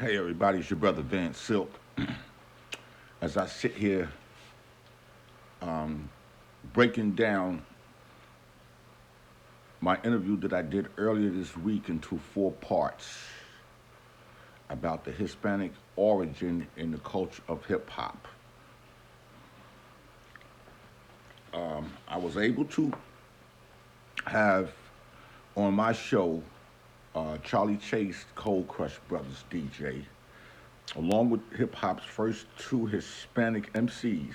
Hey everybody, it's your brother VANSILK. As I sit here breaking down my interview that I did earlier this week into 4 parts about the Hispanic origin in the culture of hip hop. I was able to have on my show Charlie Chase, Coldcrush Brothers DJ, along with hip hop's first 2 Hispanic MCs,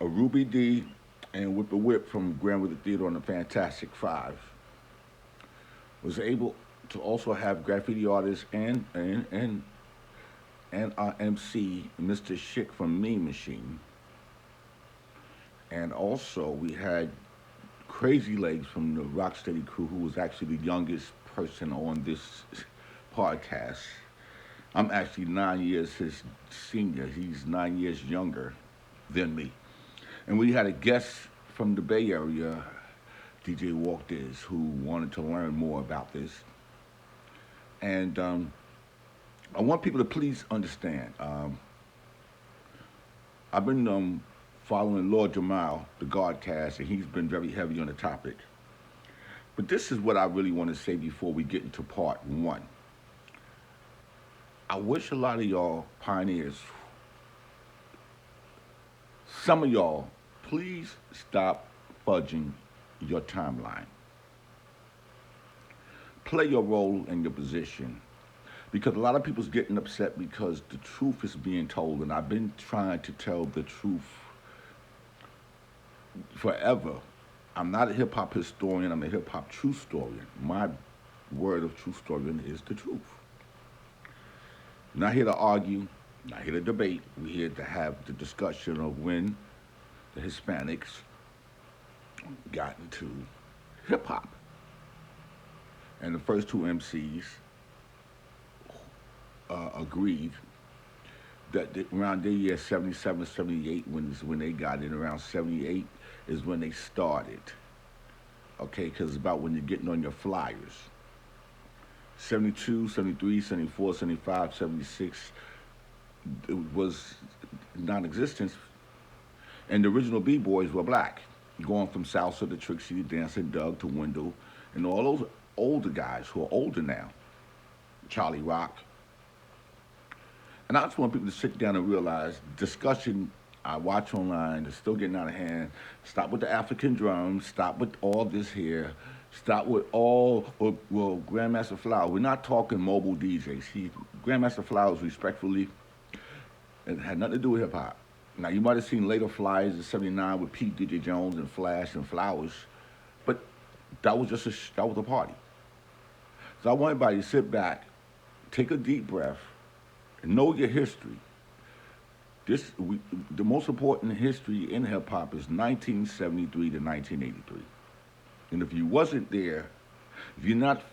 a Rubie D and Whip a Whip from Grandwizzard Theodore the Fantastic 5. Was able to also have graffiti artists and our MC, Mr.Schick from MeanMachine. And also we had Crazy Legs from the Rocksteady crew, who was actually the youngest person on this podcast. I'm actually 9 years his senior. He's 9 years younger than me. And we had a guest from the Bay Area, DJ Walt, who wanted to learn more about this. And I want people to please understand. I've been following Lord Jamal, the Godcast, and he's been very heavy on the topic. But this is what I really want to say before we get into part 1. I wish a lot of y'all pioneers, some of y'all, please stop fudging your timeline. Play your role and your position. Because a lot of people's getting upset because the truth is being told, and I've been trying to tell the truth forever. I'm not a hip-hop historian, I'm a hip-hop true historian. My word of true historian is the truth. Not here to argue, not here to debate. We're here to have the discussion of when the Hispanics got into hip-hop. And the first 2 MCs agreed that around the year 77, 78, when they got in, around 78 is when they started. Okay, because it's about when you're getting on your flyers. 72, 73, 74, 75, 76, it was non-existent. And the original B-boys were black, going from salsa to Trixie to Dancing Doug to Wendell, and all those older guys who are older now, Charlie Rock. And I just want people to sit down and realize discussion I watch online is still getting out of hand. Stop with the African drums. Stop with all this here. Stop with Grandmaster Flowers. We're not talking mobile DJs. Grandmaster Flowers, respectfully, it had nothing to do with hip hop. Now, you might have seen later flyers in 79 with Pete, DJ Jones, and Flash and Flowers, but that was just that was a party. So I want everybody to sit back, take a deep breath, and know your history. The most important history in hip hop is 1973 to 1983. And if you wasn't there, if you're not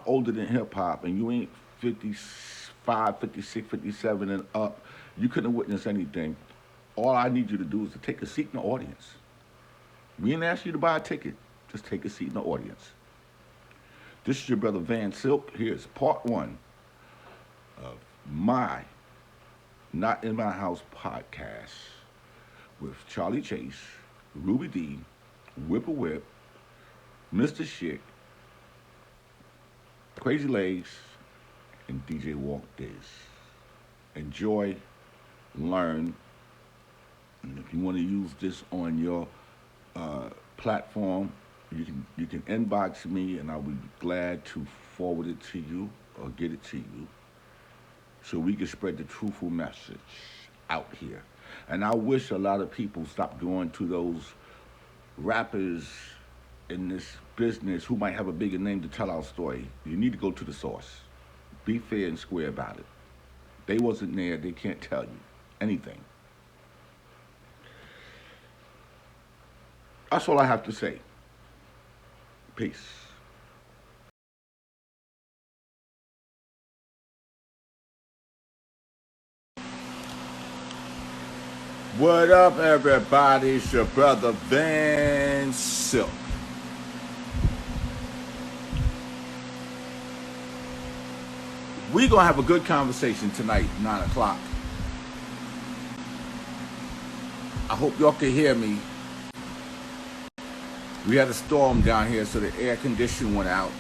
older than hip hop and you ain't 55, 56, 57 and up, you couldn't witness anything. All I need you to do is to take a seat in the audience. We didn't ask you to buy a ticket. Just take a seat in the audience. This is your brother VANSILK. Here's part 1 of my Not In My House podcast with Charlie Chase, Rubie D, Whip a Whip, Mr.Schick, Crazy Legs, and DJ Walt Digz. Enjoy, learn, and if you want to use this on your platform, you can inbox me, and I'll be glad to forward it to you or get it to you, so we can spread the truthful message out here. And I wish a lot of people stop going to those rappers in this business who might have a bigger name to tell our story. You need to go to the source. Be fair and square about it. They wasn't there, they can't tell you anything. That's all I have to say. Peace. What up, everybody? It's your brother VANSILK. We're going to have a good conversation tonight, 9 o'clock. I hope y'all can hear me. We had a storm down here, so the air conditioning went out.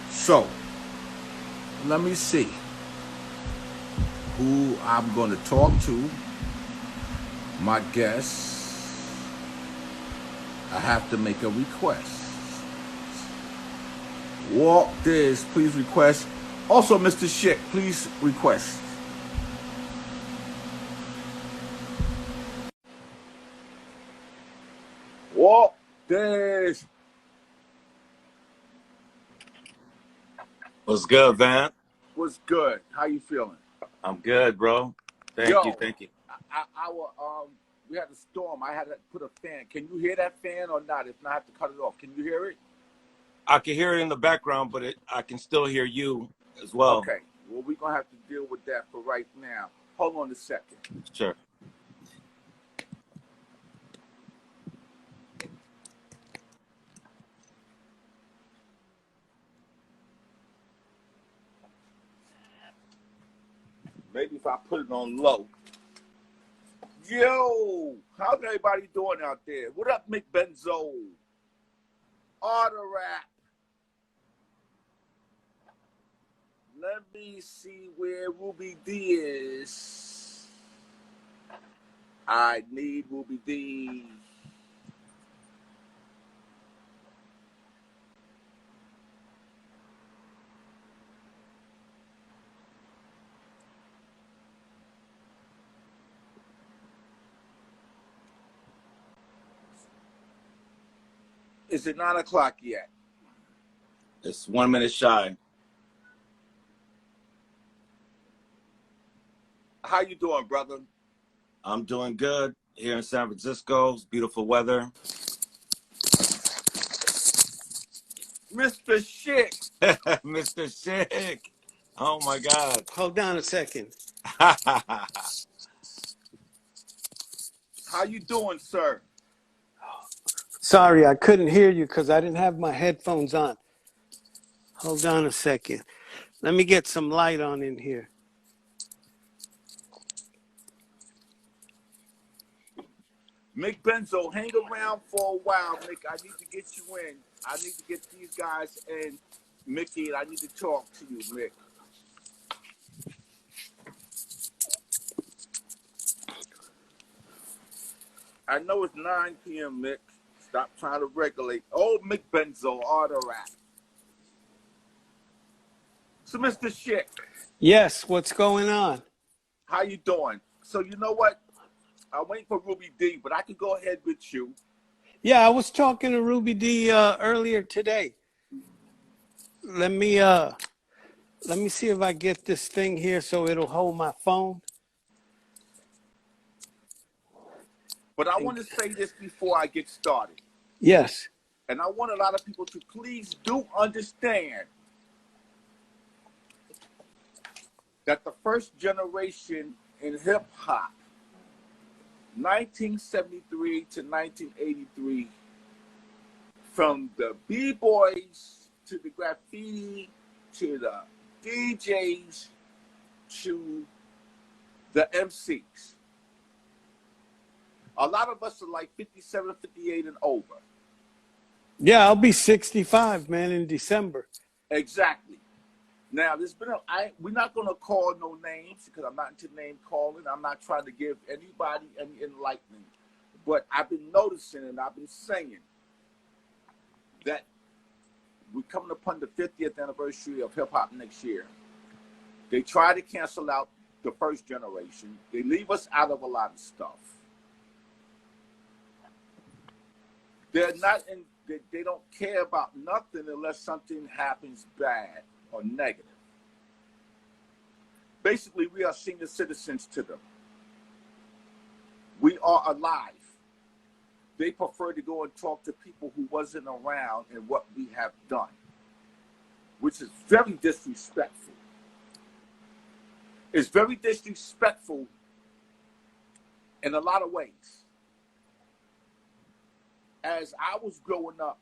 So, let me see who I'm going to talk to. My guests. I have to make a request. Walt, Digz, please request. Also, Mr.Schick, please request. Walt, Digz. What's good, Van? What's good? How you feeling? I'm good, bro. Thank you. We had a storm. I had to put a fan. Can you hear that fan or not? If not, I have to cut it off. Can you hear it? I can hear it in the background, but I can still hear you as well. Okay. Well, we're going to have to deal with that for right now. Hold on a second. Sure. Maybe if I put it on low. Yo, how's everybody doing out there? What up, McBenzo? Auto rap. Let me see where Rubie D is. I need Rubie D. Is it 9 o'clock yet? It's 1 minute shy. How you doing, brother? I'm doing good here in San Francisco. It's beautiful weather. Mr. Schick. Mr.Schick. Oh my God. Hold on a second. How you doing, sir? Sorry, I couldn't hear you because I didn't have my headphones on. Hold on a second. Let me get some light on in here. Mick Benzo, hang around for a while, Mick. I need to get you in. I need to get these guys in. Mickey, I need to talk to you, Mick. I know it's 9 p.m., Mick. Stop trying to regulate. Oh, Mick Benzo, auto rap. So, Mr. Schick. Yes, what's going on? How you doing? So, you know what? I'm waiting for Rubie D, but I can go ahead with you. Yeah, I was talking to Rubie D earlier today. Let me see if I get this thing here so it'll hold my phone. But I want to say this before I get started. Yes. And I want a lot of people to please do understand that the first generation in hip hop, 1973 to 1983, from the B-boys to the graffiti to the DJs to the MCs. A lot of us are like 57, 58 and over. Yeah, I'll be 65, man, in December. Exactly. Now, we're not going to call no names because I'm not into name calling. I'm not trying to give anybody any enlightenment. But I've been noticing and I've been saying that we're coming upon the 50th anniversary of hip-hop next year. They try to cancel out the first generation. They leave us out of a lot of stuff. They're not in. They don't care about nothing unless something happens bad or negative. Basically, we are senior citizens to them. We are alive. They prefer to go and talk to people who wasn't around and what we have done, which is very disrespectful. It's very disrespectful in a lot of ways. as I was growing up,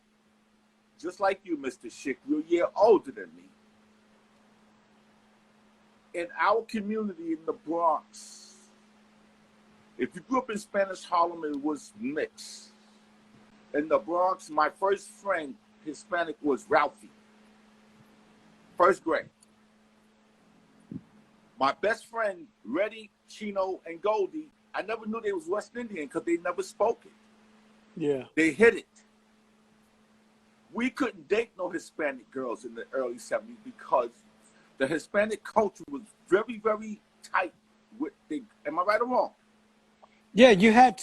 just like you, Mr. Schick, you're a year older than me. In our community in the Bronx, if you grew up in Spanish Harlem, it was mixed. In the Bronx, my first friend, Hispanic, was Ralphie. First grade. My best friend, Reddy, Chino, and Goldie, I never knew they was West Indian because they never spoke it. Yeah. They hid it. We couldn't date no Hispanic girls in the early 70s because the Hispanic culture was very, very tight. Am I right or wrong? Yeah, you had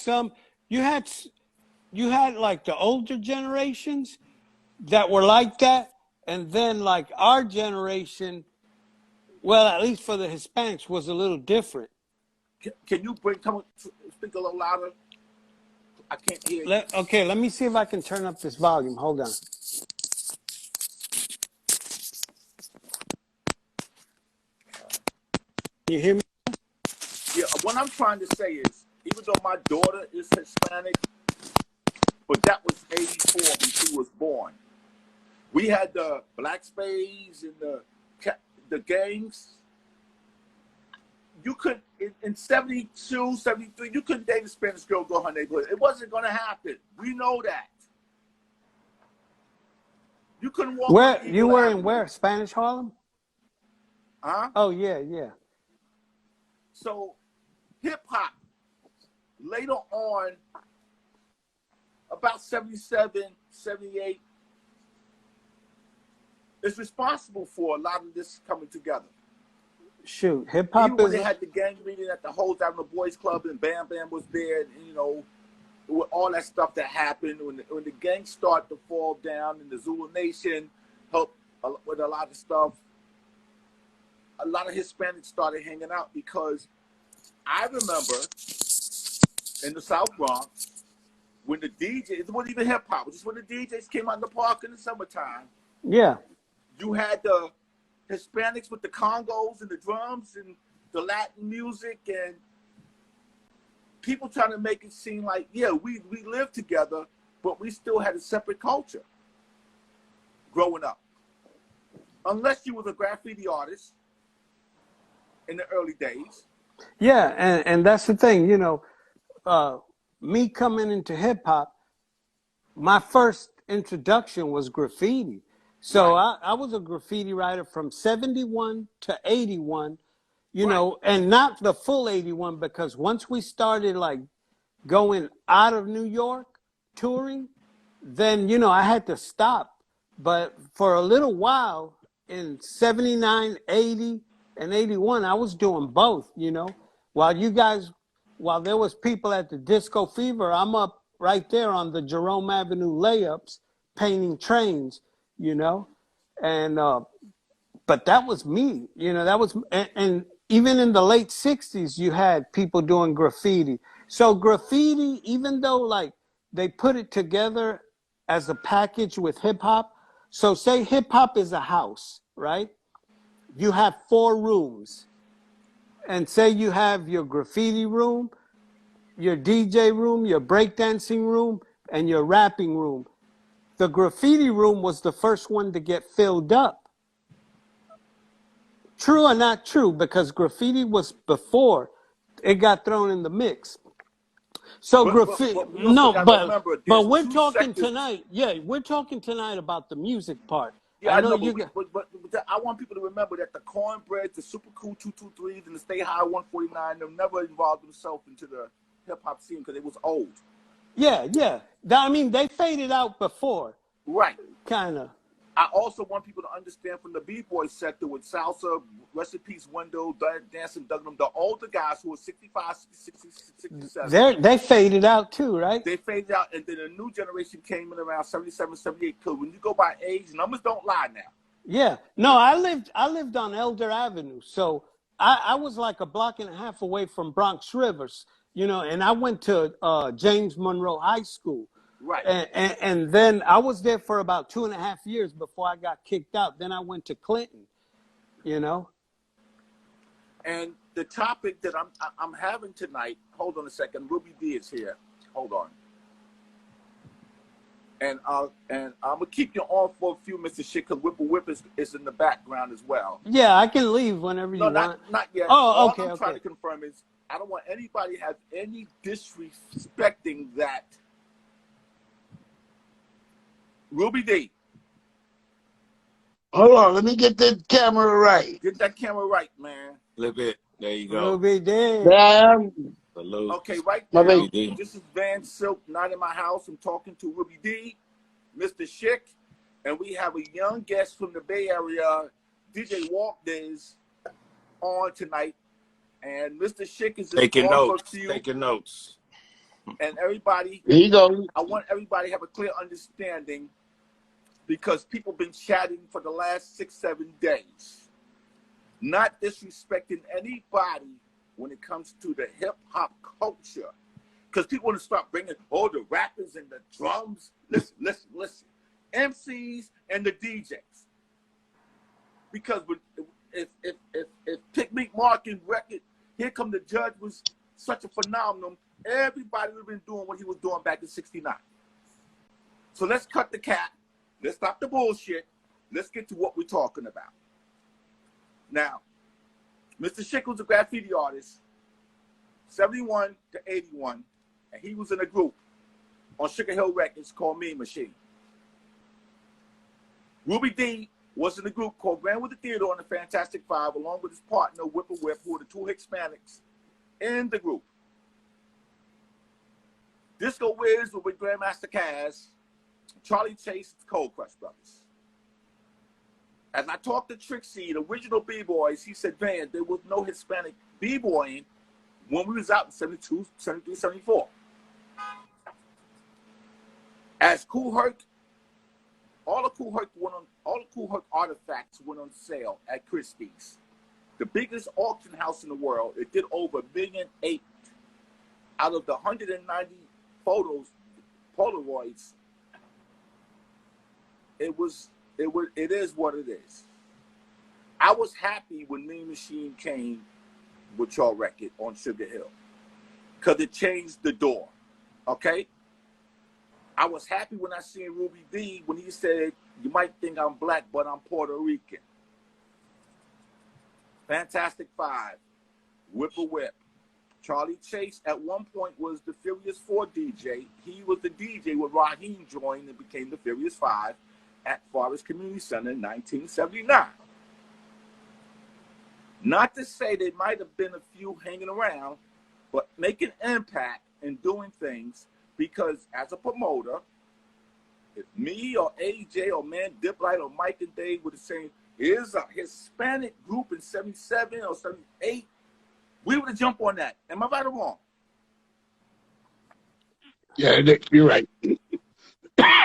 like the older generations that were like that, and then like our generation, well, at least for the Hispanics, was a little different. Can you speak a little louder? I can't hear you. Okay, let me see if I can turn up this volume. Hold on. You hear me? Yeah, what I'm trying to say is, even though my daughter is Hispanic, but that was 84 when she was born. We had the black spades and the gangs. You could, in 72, 73, you couldn't date a Spanish girl, go her neighborhood. It wasn't going to happen. We know that. You couldn't walk. Where you were in where? Spanish Harlem? Huh? Oh, yeah, yeah. So hip hop, later on, about 77, 78, is responsible for a lot of this coming together. Shoot, hip hop Even when they had the gang meeting at the Holds Avenue Boys Club and Bam Bam was there, and, you know, with all that stuff that happened when the gangs started to fall down and the Zulu Nation helped with a lot of stuff. A lot of Hispanics started hanging out because I remember in the South Bronx when the DJs, it wasn't even hip hop, just when the DJs came out in the park in the summertime. Yeah. You had the Hispanics with the congos and the drums and the Latin music and people trying to make it seem like, yeah, we lived together, but we still had a separate culture growing up. Unless you was a graffiti artist in the early days. Yeah, and that's the thing, you know, me coming into hip hop, my first introduction was graffiti. So Right. I was a graffiti writer from 71 to 81, you Right. know, and not the full 81 because once we started like going out of New York touring, then, you know, I had to stop. But for a little while in 79, 80, and 81, I was doing both, you know. While there was people at the Disco Fever, I'm up right there on the Jerome Avenue layups painting trains, you know. And but that was me, you know. That was and even in the late 60s you had people doing graffiti. So graffiti, even though like they put it together as a package with hip hop, so say hip hop is a house, right? You have 4 rooms, and say you have your graffiti room, your DJ room, your breakdancing room, and your rapping room. The graffiti room was the first one to get filled up. True or not true, because graffiti was before it got thrown in the mix. So graffiti, But we also no, got to remember but there's we're 2 talking sectors. tonight. Yeah, we're talking tonight about the music part. Yeah, I I know know, you. but I want people to remember that the Cornbread, the Super Cool 223s, and the Stay High 149, they never involved themselves into the hip hop scene because it was old. Yeah, yeah. I mean, they faded out before. Right. Kind of. I also want people to understand from the B-boy sector with salsa, rest in peace, Wendell, Dancing Douglas, the older guys who were 65, 66, 67. They faded out too, right? They faded out, and then a new generation came in around 77, 78. Because when you go by age, numbers don't lie now. Yeah. No, I lived on Elder Avenue, so I was like a block and a half away from Bronx Rivers, you know, and I went to James Monroe High School. Right. And then I was there for about 2.5 years before I got kicked out. Then I went to Clinton, you know. And the topic that I'm having tonight, hold on a second, Rubie D is here. Hold on. And I'm gonna keep you on for a few, Mr. Schick, because Whip is in the background as well. Yeah, I can leave whenever you No, want. not yet. Oh, All okay, I'm trying okay. to confirm is I don't want anybody to have any disrespecting that. Ruby D, Hold on, let me get the camera right. get that camera right, man. Flip it. There you go. Ruby D. Damn. Salute. Okay, right My now, baby. this is VANSILK, not in my house. I'm talking to Ruby D, Mr. Schick, and we have a young guest from the Bay Area, DJ Walt is on tonight. And Mr. Schick is Taking on for a notes. few. Taking notes. And everybody, Here you go. I want everybody to have a clear understanding because people been chatting for the last 6-7 days. Not disrespecting anybody when it comes to the hip-hop culture. Because people want to start bringing, the rappers and the drums. Listen. MCs and the DJs. Because if Picnic Marking record, Here Come the Judge was such a phenomenon, everybody would have been doing what he was doing back in 69. So let's cut the cap. Let's stop the bullshit. Let's get to what we're talking about. Now, Mr. Schick was a graffiti artist, 71 to 81, and he was in a group on Sugar Hill Records called MeanMachine. Ruby D was in a group called Grandwizzard Theodore the Fantastic Five, along with his partner, Whip, who were the two Hispanics in the group. Disco Wiz was with Grandmaster Caz, Charlie Chase, Coldcrush brothers. As I talked to Trixie, the original B-boys, he said, man, there was no Hispanic B-boying when we was out in 72, 73, 74. As Kool Herc, all the Kool Herc artifacts went on sale at Christie's, the biggest auction house in the world. It did over $1.8 million out of the 190 photos, Polaroids. It is what it is. I was happy when MeanMachine came with your record on Sugar Hill because it changed the door, okay? I was happy when I seen Ruby D when he said, you might think I'm black, but I'm Puerto Rican. Fantastic Five, Whip. Charlie Chase at one point was the Furious 4 DJ. He was the DJ when Raheem joined and became the Furious 5 at Forest Community Center in 1979. Not to say there might have been a few hanging around, but making impact and doing things because as a promoter, if me or AJ or Man Diplight or Mike and Dave were saying, here's a Hispanic group in 77 or 78, we would have jumped on that. Am I right or wrong? Yeah, you're right.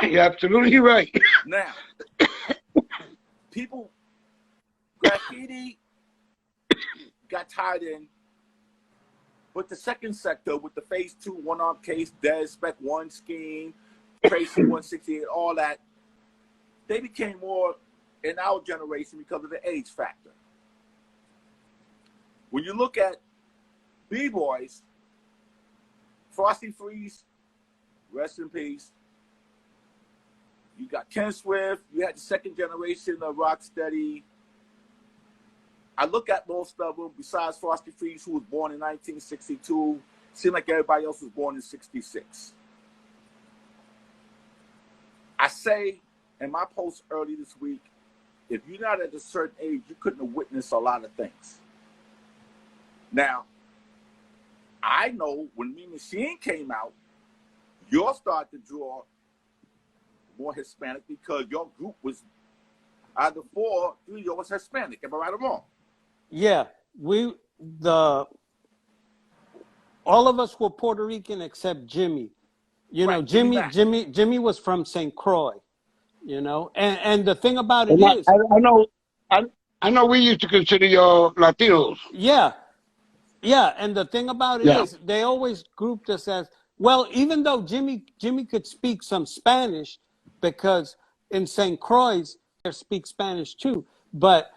You're absolutely right. Now, people, graffiti got tied in with the second sector, with the phase 2, one-arm case, Dead Spec 1 scheme, Tracy 168, all that. They became more in our generation because of the age factor. When you look at B-boys, Frosty Freeze, rest in peace. You got Ken Swift. You had the second generation of Rocksteady. I look at most of them, besides Frosty Freeze, who was born in 1962. Seemed like everybody else was born in 66. I say in my post early this week, if you're not at a certain age, you couldn't have witnessed a lot of things. Now, I know when MeanMachine came out, you started to draw more Hispanic because your group was out of the 4, 3 was Hispanic. Am I right or wrong? Yeah, all of us were Puerto Rican except Jimmy. You know, Right, Jimmy was from St. Croix. You know, and the thing about it And is, I know we used to consider y'all Latinos. yeah, and the thing about it is, they always grouped us as well. Even though Jimmy could speak some Spanish, because in St. Croix they speak Spanish too, but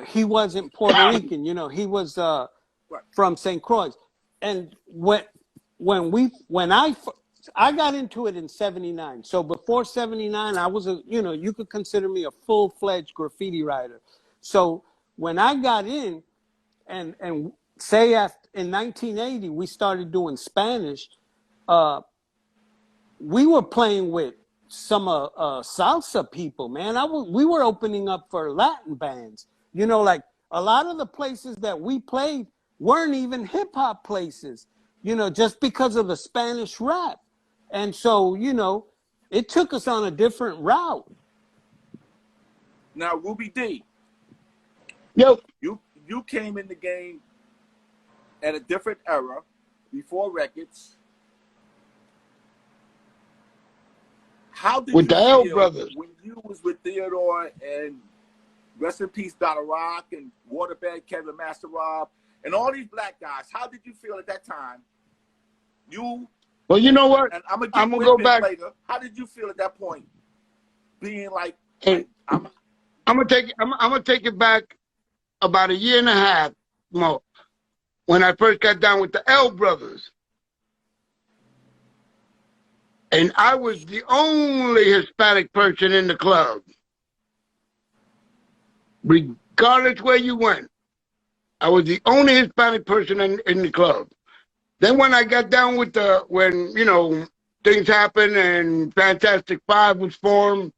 he wasn't Puerto Rican. You know, he was Right. from St. Croix. And when I I got into it in 79. So before 79, I was you could consider me a full-fledged graffiti writer. So when I got in and say in 1980, we started doing Spanish, we were playing with some salsa people, man. We were opening up for Latin bands. Like a lot of the places that we played weren't even hip hop places, just because of the Spanish rap. And so, it took us on a different route. Now, Rubie D, Yo, you came in the game at a different era, before records. How did with you the L feel brothers. when you was with Theodore and rest in peace, Donna Rock and Waterbed, Kevin Master Rob, and all these black guys? How did you feel at that time? Well, you know what? And I'm gonna gonna go back later. How did you feel at that point, being like and I'm I'm gonna take it back about a year and a half more when I first got down with the L brothers. And I was the only Hispanic person in the club. Regardless where you went, I was the only Hispanic person in the club. Then when I got down with when things happened and Fantastic Five was formed,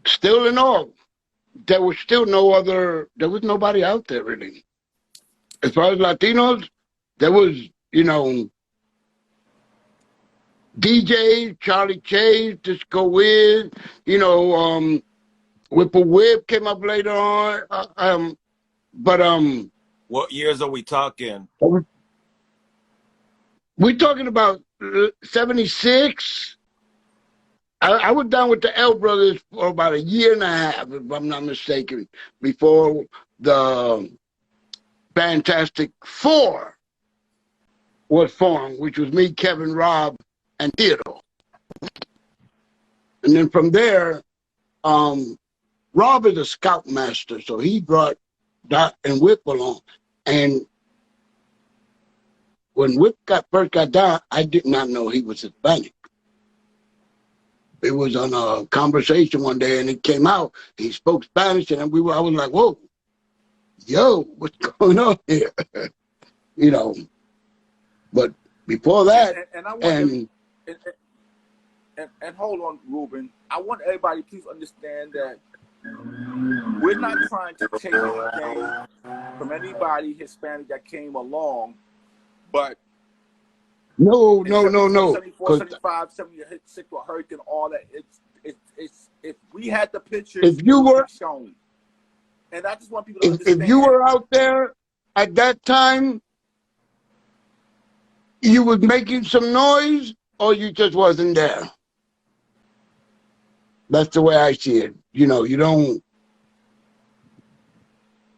still in all, there was nobody out there really. As far as Latinos, there was, DJ, Charlie Chase, Disco Wiz, Whipple Whip came up later on. what years are we talking? We're talking about 76. I was down with the L Brothers for about a year and a half, if I'm not mistaken, before the Fantastic Four was formed, which was me, Kevin, Rob, and Theodore. And then from there, Rob is a scoutmaster, so he brought Dot and Whip along. And when Whip first got down, I did not know he was Hispanic. It was on a conversation one day, and it came out. He spoke Spanish, and I was like, "Whoa, yo, what's going on here?" But before that, and hold on, Ruben. I want everybody to please understand that we're not trying to take anything from anybody Hispanic that came along, but no. 74, 75, 76 were hurricane, all that. It's if we had the pictures, if you were shown, and I just want people to understand. If you were out there at that time, you was making some noise, or you just wasn't there. That's the way I see it. You don't,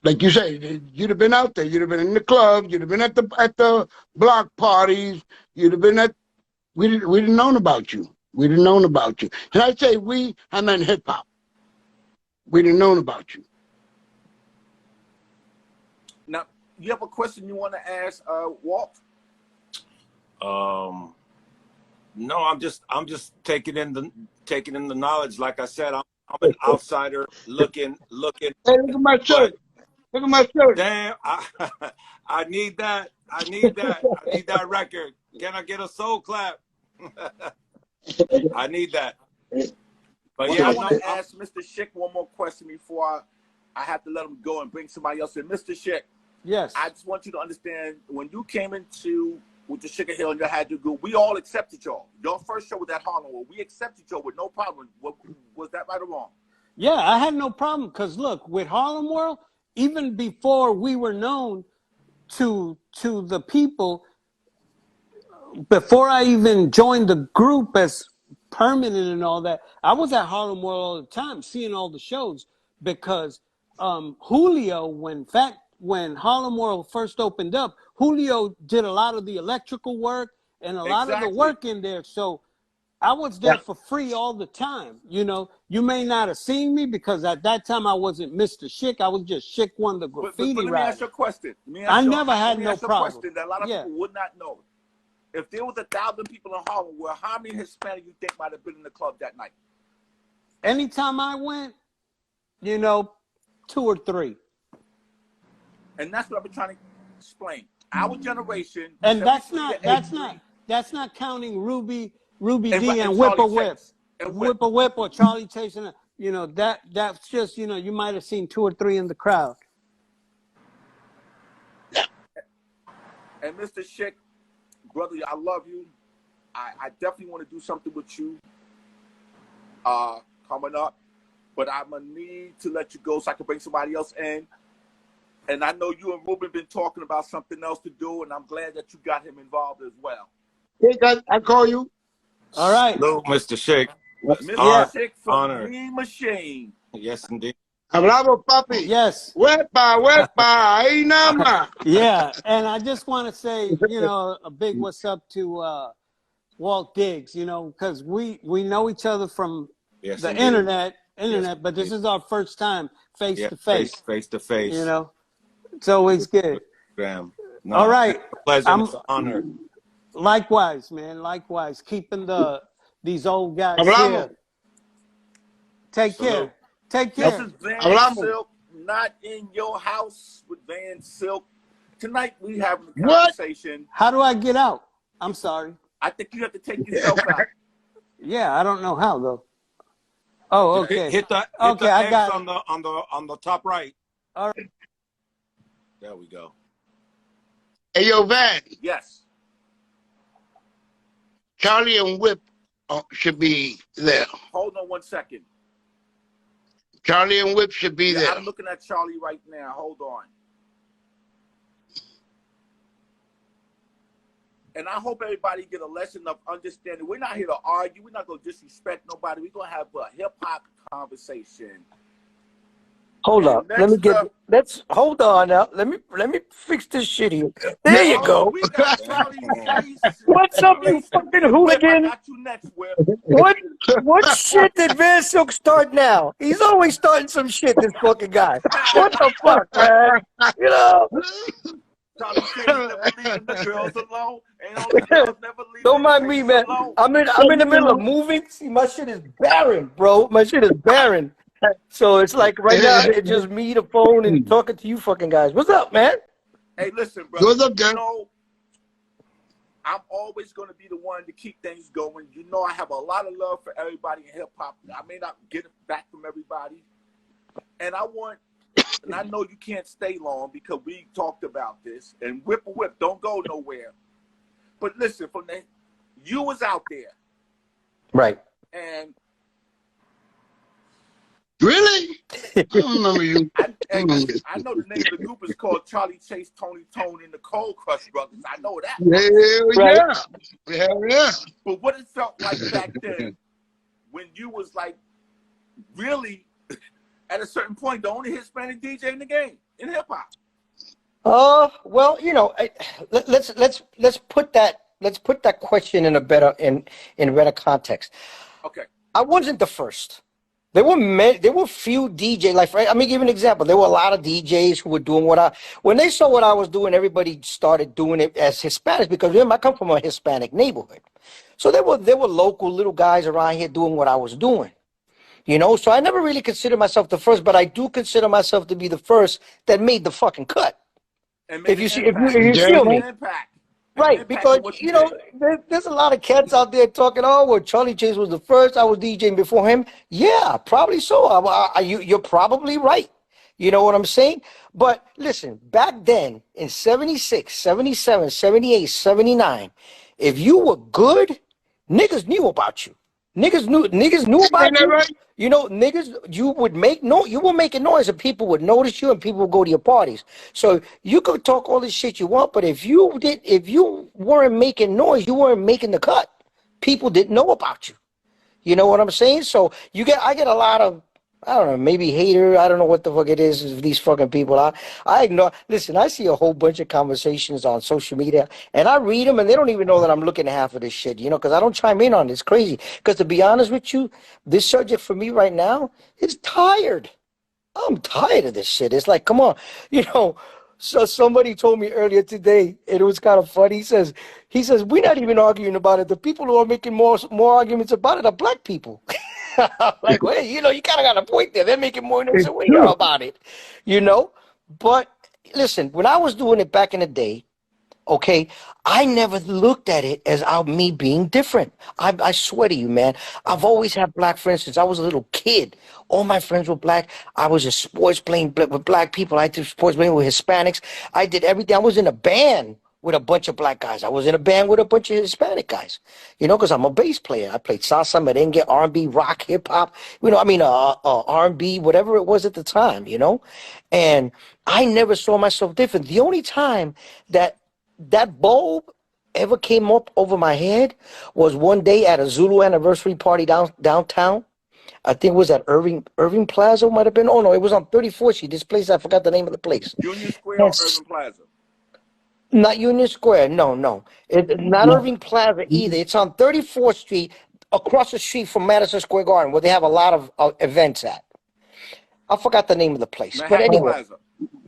like you say, you'd have been out there. You'd have been in the club. You'd have been at the block parties. You'd have been we'd have known about you. We'd have known about you. And I say I meant hip hop. We'd have known about you. Now, you have a question you want to ask Walt? No, I'm just taking in the knowledge. Like I said, I'm an outsider looking. Hey, look at my shirt. Look at my shirt. Damn, I need that. I need that record. Can I get a soul clap? I need that. But Well, yeah, I want to ask Mr. Schick one more question before I have to let him go and bring somebody else in. Mr. Schick. Yes. I just want you to understand, when you came into with the Sugar Hill and you had to go, we all accepted y'all. Your first show was at Harlem World. We accepted y'all with no problem. Was that right or wrong? Yeah, I had no problem because look, with Harlem World, even before we were known to the people, before I even joined the group as permanent and all that, I was at Harlem World all the time, seeing all the shows because Julio, when Harlem World first opened up, Julio did a lot of the electrical work and a lot of the work in there. So I was there for free all the time. You may not have seen me because at that time I wasn't Mr. Schick. I was just Schick One, the graffiti but let me ask you a question. I never had no problem. Question that a lot of people would not know. if there was 1,000 people in Harlem, well, how many Hispanic you think might have been in the club that night? Anytime I went, you know, 2 or 3. And that's what I've been trying to explain. Our generation, and that's 73 not to that's not counting Rubie And D and Charlie Whip a Whip, Chase. And Whip. Whip a Whip or Charlie Chase, and you know that's just, you know, you might have seen 2 or 3 in the crowd. And Mr. Schick, brother, I love you. I definitely want to do something with you coming up, but I'm gonna need to let you go so I can bring somebody else in. And I know you and Ruben been talking about something else to do, and I'm glad that you got him involved as well. Hey, guys, I call you. All right. Hello, Mr. Schick. Mr. Schick from Honor. MeanMachine. Yes, indeed. Hablamos, papi. Yes. Huepa, ahí nada más. Yeah, and I just want to say, you know, a big what's up to Walt Digz, you know, because we know each other from Yes, the indeed. internet, Yes, but this is our first time face Yeah, to face. Face to face. You know, it's always good. Graham. No, All right. it's a pleasure. I'm- It's an honor. Likewise, man. Likewise, keeping these old guys Hablamos. here. Take Salute. care. Take This care. is Van Hablamos. Silk, not in your house with Van Silk. Tonight we having a What? conversation. How do I get out? I'm sorry. I think you have to take yourself out. Yeah, I don't know how though. Oh, okay. Hit the Okay, I X got it. on the top right. All right. There we go. Hey, yo, Van, Yes. Charlie and Whip should be there. Hold on one second. Charlie and Whip should be there. I'm looking at Charlie right now. Hold on. And I hope everybody get a lesson of understanding. We're not here to argue. We're not going to disrespect nobody. We're going to have a hip-hop conversation. Hold And up. next Let me get. up- Let's hold on now. Let me fix this shit here. There you Oh, go. we got Charlie Chase. What's up, you fucking Whip, I hooligan? got you next, Whip. What shit did VANSILK start now? He's always starting some shit. This fucking guy. What the fuck, man? You know. Charlie Chase never leaving the girls alone. Ain't all the girls never leaving Don't the mind me, chicks man. alone. I'm in the middle of moving. See, my shit is barren, bro. My shit is barren. So it's like right now it's just me, the phone, and talking to you fucking guys. What's up, man? Hey, listen, brother. What's up, You Jeff? know, I'm always going to be the one to keep things going. You know, I have a lot of love for everybody in hip hop. I may not get it back from everybody. And I know you can't stay long because we talked about this. And Whip a Whip, don't go nowhere. But listen, you was out there. Right. And Really? I don't remember you. I know the name of the group is called Charlie Chase, Tony Tone, and the Coldcrush Brothers. I know that. Hell yeah. Hell yeah. But what it felt like back then when you was like really at a certain point the only Hispanic DJ in the game in hip hop. Well, you know, let's put that question in a better context. Okay. I wasn't the first. There were few DJs. Like, right, let me give you an example. There were a lot of DJs who were doing when they saw what I was doing, everybody started doing it as Hispanics because remember, I come from a Hispanic neighborhood. So there were local little guys around here doing what I was doing. You know, so I never really considered myself the first, but I do consider myself to be the first that made the fucking cut. And If you feel me. Right, because, you know, there's a lot of cats out there talking, oh, well, Charlie Chase was the first, I was DJing before him. Yeah, probably so. You're probably right. You know what I'm saying? But listen, back then in 76, 77, 78, 79, if you were good, niggas knew about you. Niggas knew about you. Right? You know, niggas, you were making noise and people would notice you and people would go to your parties. So you could talk all this shit you want, but if you weren't making noise, you weren't making the cut. People didn't know about you. You know what I'm saying? So I get a lot of, I don't know, maybe hater. I don't know what the fuck it is, these fucking people. I ignore. Listen, I see a whole bunch of conversations on social media, and I read them, and they don't even know that I'm looking at half of this shit, you know, because I don't chime in on it. It's crazy. Because to be honest with you, this subject for me right now is tired. I'm tired of this shit. It's like, come on, you know, So somebody told me earlier today, and it was kind of funny. He says, we're not even arguing about it. The people who are making more arguments about it are black people. I'm like, well, you kind of got a point there. They're making more noise It's than we are true. about it, you know. But listen, when I was doing it back in the day, okay, I never looked at it as me being different. I swear to you, man, I've always had black friends since I was a little kid. All my friends were black. I was in sports playing with black people. I did sports playing with Hispanics. I did everything. I was in a band with a bunch of black guys. I was in a band with a bunch of Hispanic guys, because I'm a bass player. I played salsa, merengue, R&B, rock, hip hop, R&B, whatever it was at the time, and I never saw myself different. The only time that bulb ever came up over my head was one day at a Zulu anniversary party downtown. I think it was at Irving Plaza, might have been. Oh no, it was on 34th Street. This place, I forgot the name of the place. Union Square And or Urban Plaza? not Union Square. No. Not Irving Plaza either. It's on 34th Street, across the street from Madison Square Garden, where they have a lot of events at. I forgot the name of the place. But Manhattan anyway, Plaza.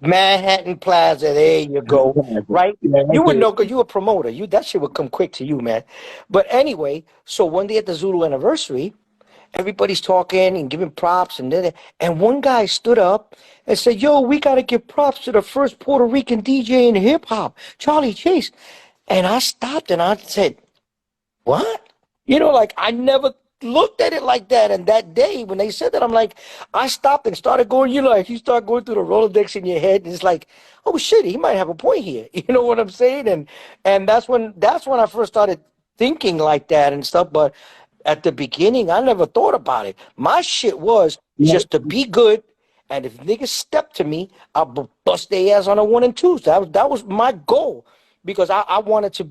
Manhattan Plaza, there you go. Right? Yeah, You would okay. know because you a promoter. That shit would come quick to you, man. But anyway, so one day at the Zulu anniversary, everybody's talking and giving props, and one guy stood up and said, "Yo, we gotta give props to the first Puerto Rican DJ in hip hop, Charlie Chase." And I stopped and I said, "What?" Like I never looked at it like that. And that day when they said that, I'm like, I stopped and started going, like you start going through the Rolodex in your head, and it's like, oh shit, he might have a point here. You know what I'm saying? And that's when I first started thinking like that and stuff. But at the beginning, I never thought about it. My shit was just to be good. And if niggas step to me, I'll bust their ass on a 1 and 2s. That was my goal, because I wanted to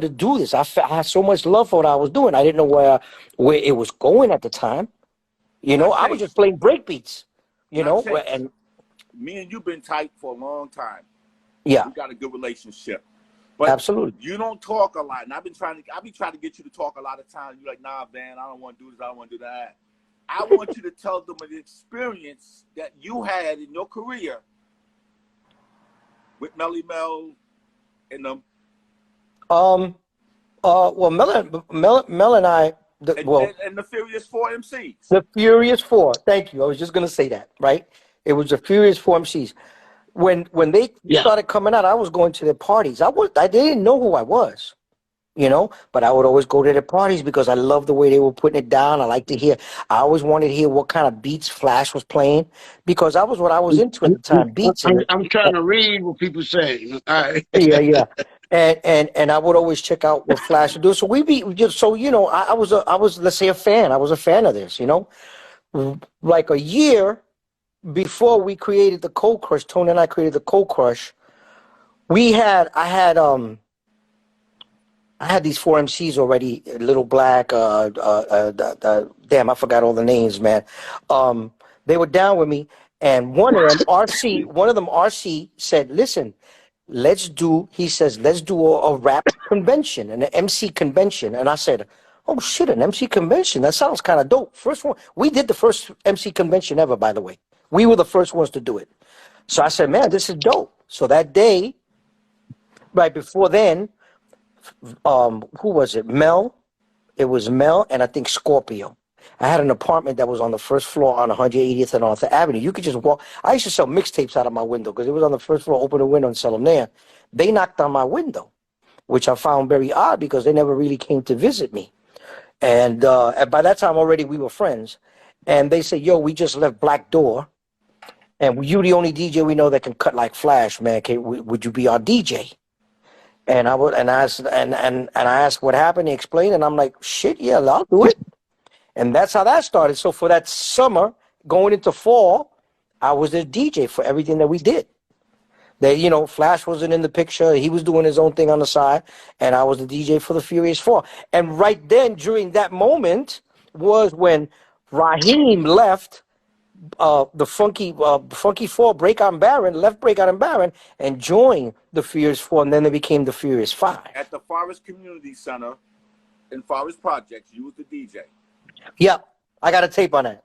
do this. I had so much love for what I was doing. I didn't know where it was going at the time. Now, I was Chase. just playing breakbeats. Now, Chase. And Me and you've been tight for a long time. yeah, We got a good relationship. But absolutely. you don't talk a lot. And I've been trying to get you to talk a lot of times. You're like, nah, Van, I don't want to do this, I don't want to do that. I want you to tell them the experience that you had in your career with Melly Mel and them. Well, Mel and I, And the Furious 4 MCs. the Furious Four. Thank you. I was just gonna say that. Right. It was the Furious Four MCs. When they started coming out, I was going to their parties. I didn't know who I was. But I would always go to their parties because I loved the way they were putting it down. I always wanted to hear what kind of beats Flash was playing, because that was what I was into at the time, beats. I'm trying to read what people say. All right. Yeah. And I would always check out what Flash would do. So I was, let's say, a fan. I was a fan of this, like a year before we created the Coldcrush, Tony and I created the Coldcrush. I had these 4 MCs already, Little Black, damn, I forgot all the names, man. They were down with me, and one of them, RC, said, listen, let's do a rap convention, an MC convention. And I said, oh shit, an MC convention? That sounds kind of dope. First one, we did the first MC convention ever, by the way. We were the first ones to do it. So I said, man, this is dope. So that day, right before then, who was it? Mel. It was Mel and I think Scorpio. I had an apartment that was on the first floor on 180th and Arthur Avenue. You could just walk. I used to sell mixtapes out of my window because it was on the first floor. Open the window and sell them there. They knocked on my window, which I found very odd because they never really came to visit me. And by that time already we were friends. And they said, yo, we just left Black Door. And you the only DJ we know that can cut like Flash, man. Would you be our DJ? And I asked what happened. He explained, and I'm like, shit, yeah, I'll do it. And that's how that started. So for that summer, going into fall, I was the DJ for everything that we did. Flash wasn't in the picture. He was doing his own thing on the side, and I was the DJ for the Furious Four. And right then, during that moment, was when Raheem left the Funky Four, Breakout and Baron, left Breakout and Baron, and joined the Furious Four, and then they became the Furious Five. At the Forest Community Center in Forest Projects, you was the DJ. Yeah, I got a tape on that.